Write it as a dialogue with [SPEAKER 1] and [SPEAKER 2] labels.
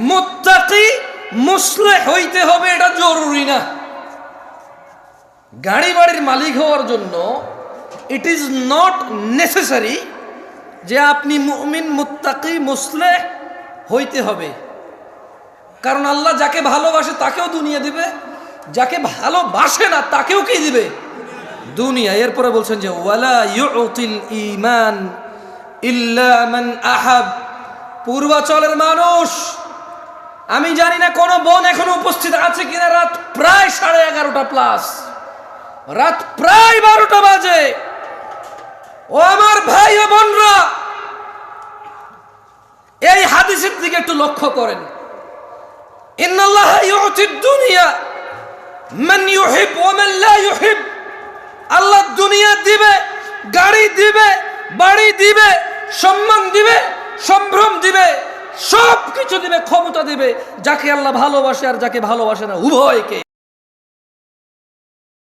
[SPEAKER 1] মুত্তাকি মুসলিহ হইতে হবে এটা জরুরি না। গাড়ি বাড়ির মালিক হওয়ার জন্য ইট ইজ নট নেসেসারি যে আপনি মুমিন মুত্তাকি মুসলিহ হইতে হবে। কারণ আল্লাহ যাকে ভালোবাসে তাকেও দুনিয়া দিবে, যাকে ভালোবাসে না তাকেও কি দিবে? দুনিয়া। এরপরে বলছেন যে ওয়ালা ইউতিল ঈমান ইল্লা মান আহাব। পূর্বাচলের মানুষ, আমি জানি না কোন বোন এখনো উপস্থিত আছে কিনা, রাত প্রায় 11:30 প্লাস, রাত প্রায় 12টা বাজে। ও আমার ভাই ও বোনরা, এই হাদিসের দিকে একটু লক্ষ্য করেন। ইন্নাল্লাহা ইউতিদ দুনিয়া মান ইউহিব ওয়া মান লা ইউহিব। আল্লাহ দুনিয়া দিবে, গাড়ি দিবে, বাড়ি দিবে, সম্মান দিবে, সম্ভ্রম দিবে, সব কিছু দিবে, ক্ষমতা দিবে যাকে আল্লাহ ভালোবাসে আর যাকে ভালোবাসে না, উভয়কে।